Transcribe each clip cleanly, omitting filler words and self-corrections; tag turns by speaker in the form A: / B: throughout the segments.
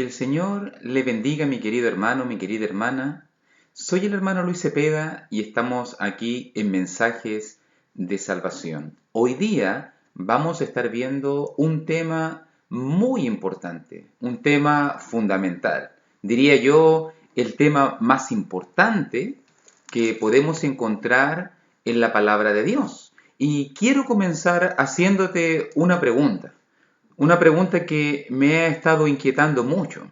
A: El Señor le bendiga, mi querido hermano, mi querida hermana. Soy el hermano Luis Cepeda y estamos aquí en Mensajes de Salvación. Hoy día vamos a estar viendo un tema muy importante, un tema fundamental. Diría yo, el tema más importante que podemos encontrar en la palabra de Dios. Y quiero comenzar haciéndote una pregunta que me ha estado inquietando mucho.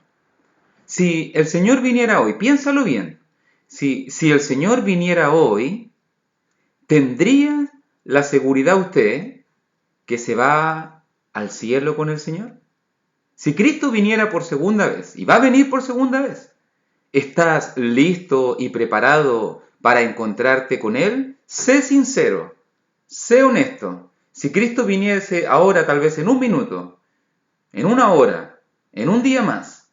A: Si el Señor viniera hoy, piénsalo bien, si el Señor viniera hoy, ¿tendría la seguridad usted que se va al cielo con el Señor? Si Cristo viniera por segunda vez, y va a venir por segunda vez, ¿estás listo y preparado para encontrarte con Él? Sé sincero, sé honesto. Si Cristo viniese ahora, tal vez en un minuto, en una hora, en un día más,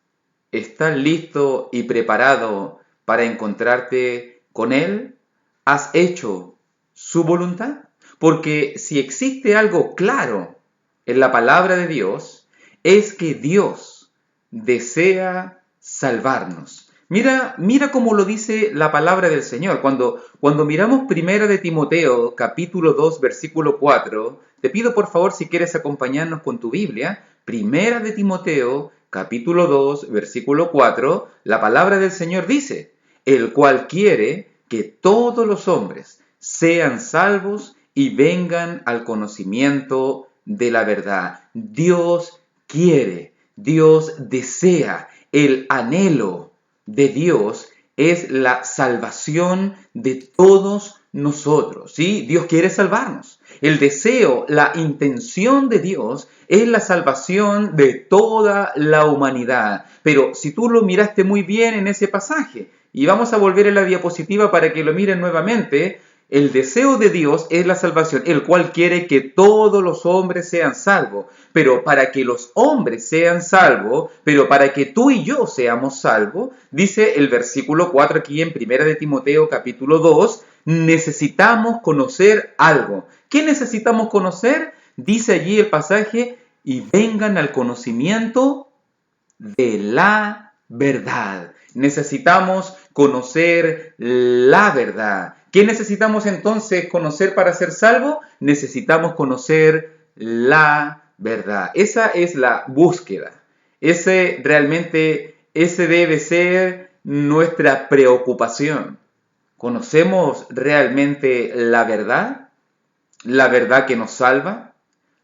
A: ¿estás listo y preparado para encontrarte con Él? ¿Has hecho su voluntad? Porque si existe algo claro en la palabra de Dios, es que Dios desea salvarnos. Mira cómo lo dice la palabra del Señor. Cuando miramos Primera de Timoteo, capítulo 2, versículo 4, te pido por favor si quieres acompañarnos con tu Biblia. Primera de Timoteo, capítulo 2, versículo 4, la palabra del Señor dice, el cual quiere que todos los hombres sean salvos y vengan al conocimiento de la verdad. Dios quiere, Dios desea, el anhelo de Dios es la salvación de todos nosotros, ¿sí? Dios quiere salvarnos. El deseo, la intención de Dios es la salvación de toda la humanidad. Pero si tú lo miraste muy bien en ese pasaje, y vamos a volver a la diapositiva para que lo miren nuevamente, el deseo de Dios es la salvación, el cual quiere que todos los hombres sean salvos. Pero para que los hombres sean salvos, pero para que tú y yo seamos salvos, dice el versículo 4 aquí en 1 de Timoteo capítulo 2, necesitamos conocer algo. ¿Qué necesitamos conocer? Dice allí el pasaje, y vengan al conocimiento de la verdad. Necesitamos conocer la verdad. ¿Qué necesitamos entonces conocer para ser salvo? Necesitamos conocer la verdad. Esa es la búsqueda. Ese debe ser nuestra preocupación. ¿Conocemos realmente la verdad? La verdad que nos salva,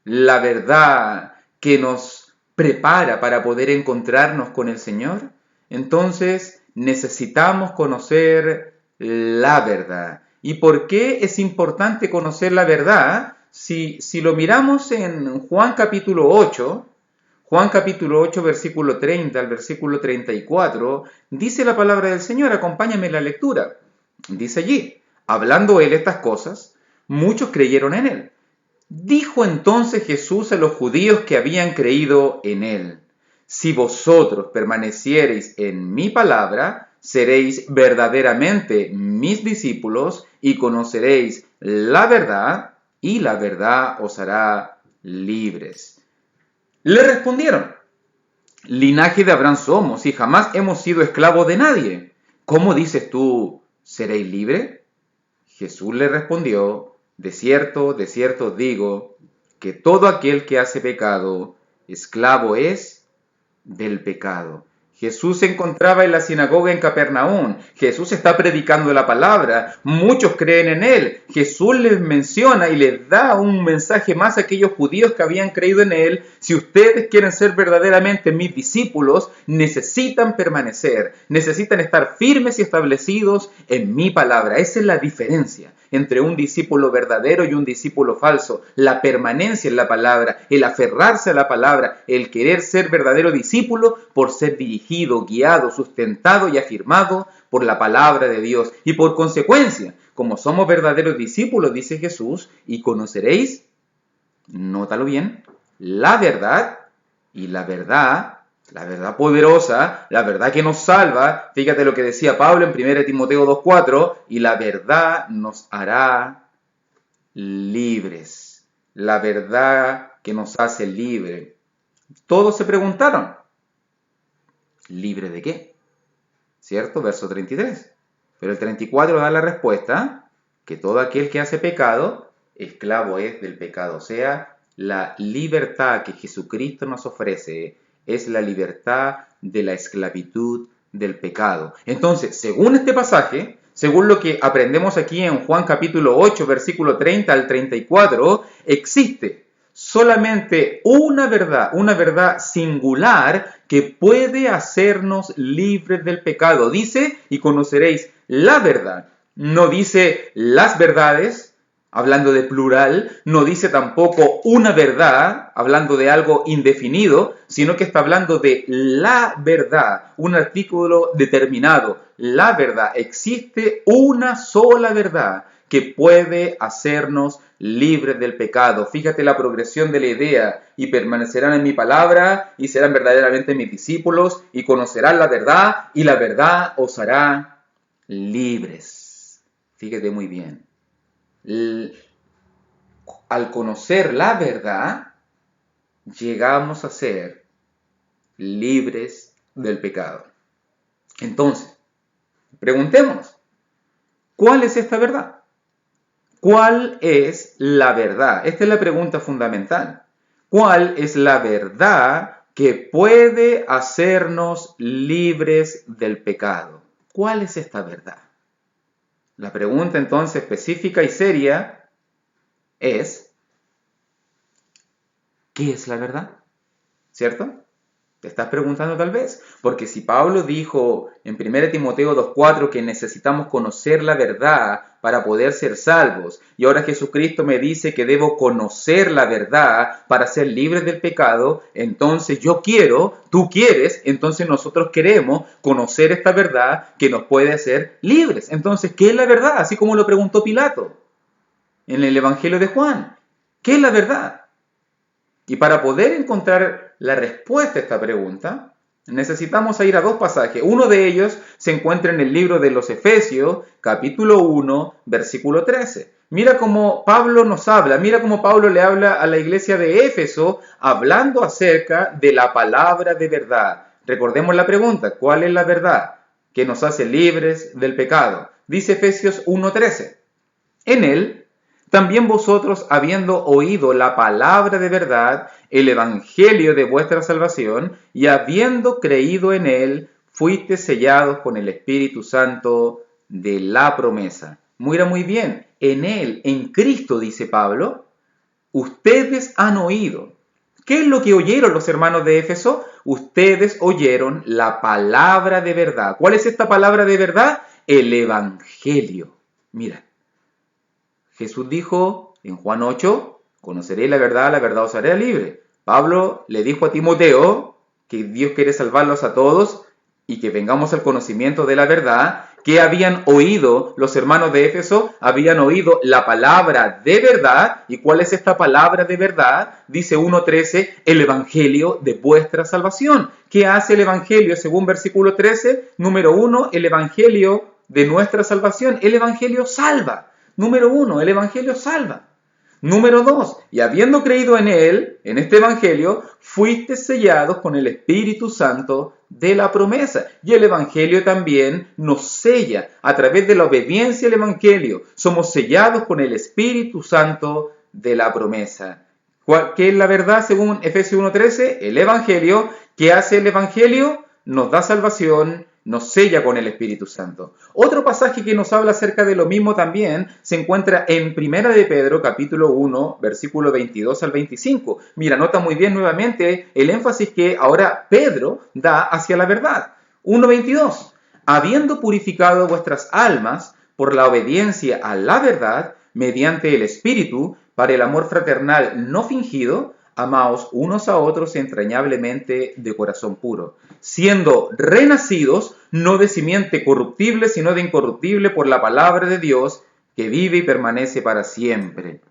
A: la verdad que nos prepara para poder encontrarnos con el Señor. Entonces necesitamos conocer la verdad. ¿Y por qué es importante conocer la verdad? Si lo miramos en Juan capítulo 8, versículo 30 al versículo 34, dice la palabra del Señor, acompáñame en la lectura. Dice allí, hablando él estas cosas, muchos creyeron en él. Dijo entonces Jesús a los judíos que habían creído en él, si vosotros permaneciereis en mi palabra, seréis verdaderamente mis discípulos y conoceréis la verdad, y la verdad os hará libres. Le respondieron, linaje de Abraham somos y jamás hemos sido esclavos de nadie. ¿Cómo dices tú, seréis libres? Jesús le respondió, de cierto os digo, que todo aquel que hace pecado, esclavo es del pecado. Jesús se encontraba en la sinagoga en Capernaum. Jesús está predicando la palabra. Muchos creen en él. Jesús les menciona y les da un mensaje más a aquellos judíos que habían creído en él. Si ustedes quieren ser verdaderamente mis discípulos, necesitan permanecer. Necesitan estar firmes y establecidos en mi palabra. Esa es la diferencia entre un discípulo verdadero y un discípulo falso. La permanencia en la palabra, el aferrarse a la palabra, el querer ser verdadero discípulo por ser dirigido, guiado, sustentado y afirmado por la palabra de Dios. Y por consecuencia, como somos verdaderos discípulos, dice Jesús, y conoceréis, nótalo bien, la verdad, y la verdad poderosa, la verdad que nos salva, fíjate lo que decía Pablo en 1 Timoteo 2:4, y la verdad nos hará libres. La verdad que nos hace libres. Todos se preguntaron, ¿Libre de qué? ¿Cierto? Verso 33. Pero el 34 da la respuesta, que todo aquel que hace pecado, esclavo es del pecado. O sea, la libertad que Jesucristo nos ofrece es la libertad de la esclavitud del pecado. Entonces, según este pasaje, según lo que aprendemos aquí en Juan capítulo 8, versículo 30 al 34, existe solamente una verdad singular que puede hacernos libres del pecado. Dice, y conoceréis la verdad. No dice las verdades, hablando de plural, no dice tampoco una verdad, hablando de algo indefinido, sino que está hablando de la verdad, un artículo determinado. La verdad, existe una sola verdad que puede hacernos libres del pecado. Fíjate la progresión de la idea, y permanecerán en mi palabra, y serán verdaderamente mis discípulos, y conocerán la verdad, y la verdad os hará libres. Fíjate muy bien. Al conocer la verdad, llegamos a ser libres del pecado. Entonces, preguntémonos, ¿cuál es esta verdad? ¿Cuál es la verdad? Esta es la pregunta fundamental. ¿Cuál es la verdad que puede hacernos libres del pecado? ¿Cuál es esta verdad? La pregunta entonces específica y seria es, ¿qué es la verdad? ¿Cierto? Te estás preguntando tal vez, porque si Pablo dijo en 1 Timoteo 2:4 que necesitamos conocer la verdad para poder ser salvos, y ahora Jesucristo me dice que debo conocer la verdad para ser libres del pecado, entonces yo quiero, tú quieres, entonces nosotros queremos conocer esta verdad que nos puede hacer libres. Entonces, ¿qué es la verdad? Así como lo preguntó Pilato en el Evangelio de Juan. ¿Qué es la verdad? Y para poder encontrar la respuesta a esta pregunta, necesitamos ir a dos pasajes. Uno de ellos se encuentra en el libro de los Efesios, capítulo 1, versículo 13. Mira cómo Pablo nos habla, mira cómo Pablo le habla a la iglesia de Éfeso, hablando acerca de la palabra de verdad. Recordemos la pregunta, ¿cuál es la verdad que nos hace libres del pecado? Dice Efesios 1:13. En él, también vosotros, habiendo oído la palabra de verdad, el evangelio de vuestra salvación, y habiendo creído en él, fuisteis sellados con el Espíritu Santo de la promesa. Mira muy bien, en él, en Cristo, dice Pablo, ustedes han oído. ¿Qué es lo que oyeron los hermanos de Éfeso? Ustedes oyeron la palabra de verdad. ¿Cuál es esta palabra de verdad? El evangelio. Mira. Jesús dijo en Juan 8, conoceréis la verdad os hará libre. Pablo le dijo a Timoteo que Dios quiere salvarlos a todos y que vengamos al conocimiento de la verdad. ¿Qué habían oído los hermanos de Éfeso? Habían oído la palabra de verdad. ¿Y cuál es esta palabra de verdad? Dice 1:13, el evangelio de vuestra salvación. ¿Qué hace el evangelio según versículo 13? Número 1, el evangelio de nuestra salvación. El evangelio salva. Número 1, el evangelio salva. Número 2, y habiendo creído en él, en este evangelio, fuiste sellados con el Espíritu Santo de la promesa. Y el evangelio también nos sella a través de la obediencia al evangelio. Somos sellados con el Espíritu Santo de la promesa. ¿Qué es la verdad según Efesios 1:13? El evangelio. ¿Qué hace el evangelio? Nos da salvación, nos sella con el Espíritu Santo. Otro pasaje que nos habla acerca de lo mismo también se encuentra en 1 de Pedro, capítulo 1, versículo 22 al 25. Mira, nota muy bien nuevamente el énfasis que ahora Pedro da hacia la verdad. 1:22. Habiendo purificado vuestras almas por la obediencia a la verdad, mediante el Espíritu, para el amor fraternal no fingido, amaos unos a otros entrañablemente de corazón puro, siendo renacidos no de simiente corruptible, sino de incorruptible por la palabra de Dios, que vive y permanece para siempre.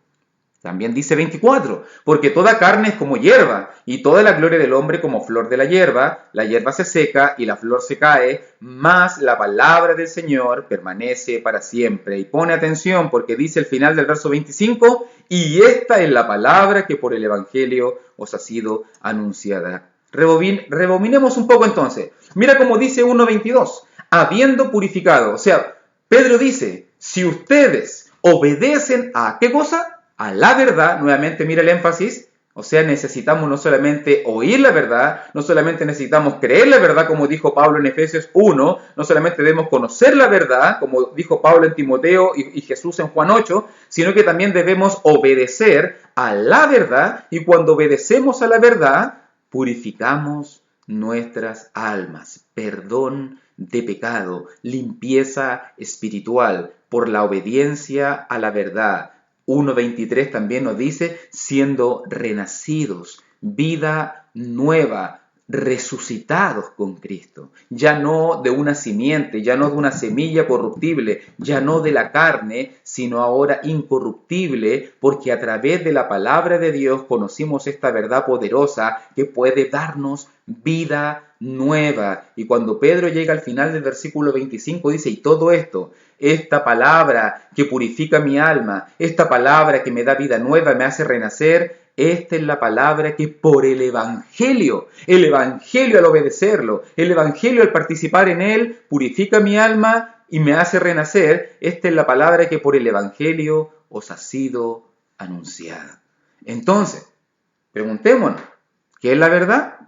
A: También dice 24, porque toda carne es como hierba, y toda la gloria del hombre como flor de la hierba se seca y la flor se cae, mas la palabra del Señor permanece para siempre. Y pone atención porque dice el final del verso 25, y esta es la palabra que por el Evangelio os ha sido anunciada Rebobinemos un poco entonces. Mira cómo dice 1.22. Habiendo purificado. O sea, Pedro dice, si ustedes obedecen a ¿qué cosa? A la verdad. Nuevamente mira el énfasis. O sea, necesitamos no solamente oír la verdad, no solamente necesitamos creer la verdad, como dijo Pablo en Efesios 1, no solamente debemos conocer la verdad, como dijo Pablo en Timoteo y Jesús en Juan 8, sino que también debemos obedecer a la verdad, y cuando obedecemos a la verdad, purificamos nuestras almas, perdón de pecado, limpieza espiritual por la obediencia a la verdad. 1.23 también nos dice, siendo renacidos, vida nueva, resucitados con Cristo, ya no de una simiente, ya no de una semilla corruptible, ya no de la carne, sino ahora incorruptible, porque a través de la palabra de Dios conocimos esta verdad poderosa que puede darnos vida nueva. Y cuando Pedro llega al final del versículo 25 dice, y todo esto, esta palabra que purifica mi alma, esta palabra que me da vida nueva, me hace renacer, esta es la palabra que por el Evangelio al obedecerlo, el Evangelio al participar en él, purifica mi alma y me hace renacer. Esta es la palabra que por el Evangelio os ha sido anunciada. Entonces, preguntémonos, ¿qué es la verdad?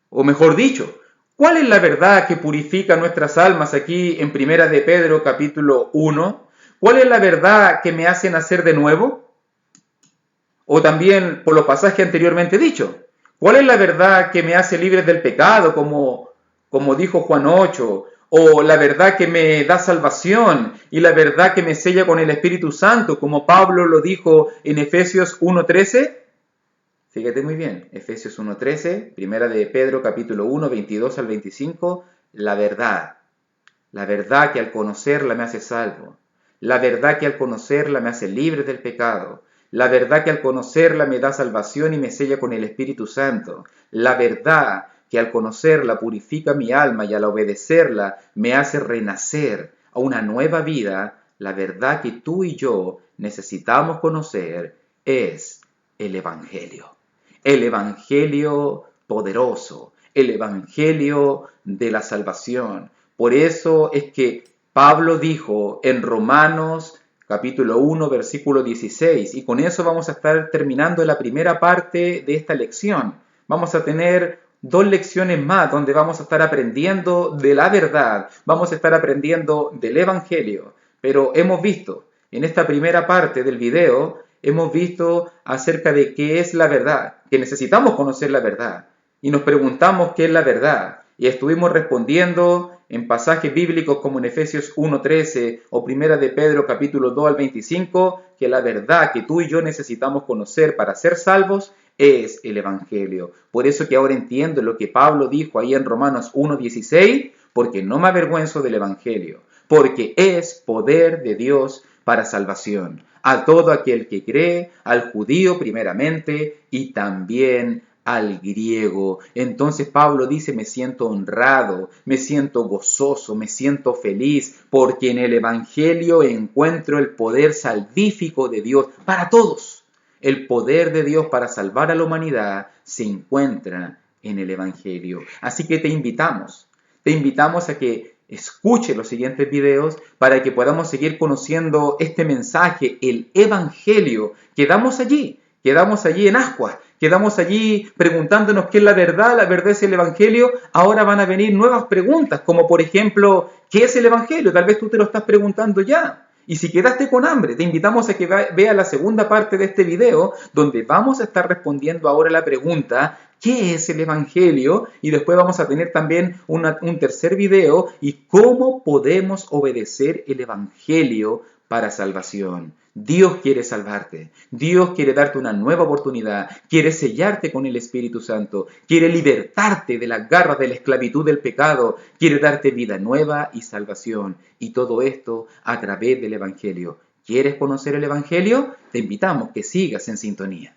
A: O mejor dicho, ¿cuál es la verdad que purifica nuestras almas aquí en Primera de Pedro capítulo 1? ¿Cuál es la verdad que me hace nacer de nuevo? O también por los pasajes anteriormente dichos. ¿Cuál es la verdad que me hace libre del pecado, como dijo Juan 8? O la verdad que me da salvación y la verdad que me sella con el Espíritu Santo, como Pablo lo dijo en Efesios 1.13. Fíjate muy bien, Efesios 1.13, Primera de Pedro capítulo 1, 22 al 25, la verdad que al conocerla me hace salvo, la verdad que al conocerla me hace libre del pecado, la verdad que al conocerla me da salvación y me sella con el Espíritu Santo, la verdad que al conocerla purifica mi alma y al obedecerla me hace renacer a una nueva vida. La verdad que tú y yo necesitamos conocer es el Evangelio. El Evangelio poderoso, el Evangelio de la salvación. Por eso es que Pablo dijo en Romanos capítulo 1, versículo 16, y con eso vamos a estar terminando la primera parte de esta lección. Vamos a tener 2 lecciones más donde vamos a estar aprendiendo de la verdad, vamos a estar aprendiendo del Evangelio, pero hemos visto en esta primera parte del video, hemos visto acerca de qué es la verdad, que necesitamos conocer la verdad, y nos preguntamos qué es la verdad, y estuvimos respondiendo en pasajes bíblicos como en Efesios 1.13 o Primera de Pedro capítulo 2 al 25, que la verdad que tú y yo necesitamos conocer para ser salvos es el Evangelio. Por eso que ahora entiendo lo que Pablo dijo ahí en Romanos 1.16, porque no me avergüenzo del Evangelio, porque es poder de Dios para salvación a todo aquel que cree, al judío primeramente y también al griego. Entonces Pablo dice, me siento honrado, me siento gozoso, me siento feliz, porque en el Evangelio encuentro el poder salvífico de Dios para todos. El poder de Dios para salvar a la humanidad se encuentra en el Evangelio. Así que te invitamos a que escuche los siguientes videos para que podamos seguir conociendo este mensaje, el Evangelio. Quedamos allí en Ascuas, quedamos allí preguntándonos qué es la verdad es el Evangelio. Ahora van a venir nuevas preguntas, como por ejemplo, ¿qué es el Evangelio? Tal vez tú te lo estás preguntando ya. Y si quedaste con hambre, te invitamos a que veas la segunda parte de este video, donde vamos a estar respondiendo ahora la pregunta, ¿qué es el Evangelio? Y después vamos a tener también un tercer video, y cómo podemos obedecer el Evangelio para salvación. Dios quiere salvarte, Dios quiere darte una nueva oportunidad, quiere sellarte con el Espíritu Santo, quiere libertarte de las garras de la esclavitud del pecado, quiere darte vida nueva y salvación, y todo esto a través del Evangelio. ¿Quieres conocer el Evangelio? Te invitamos que sigas en sintonía.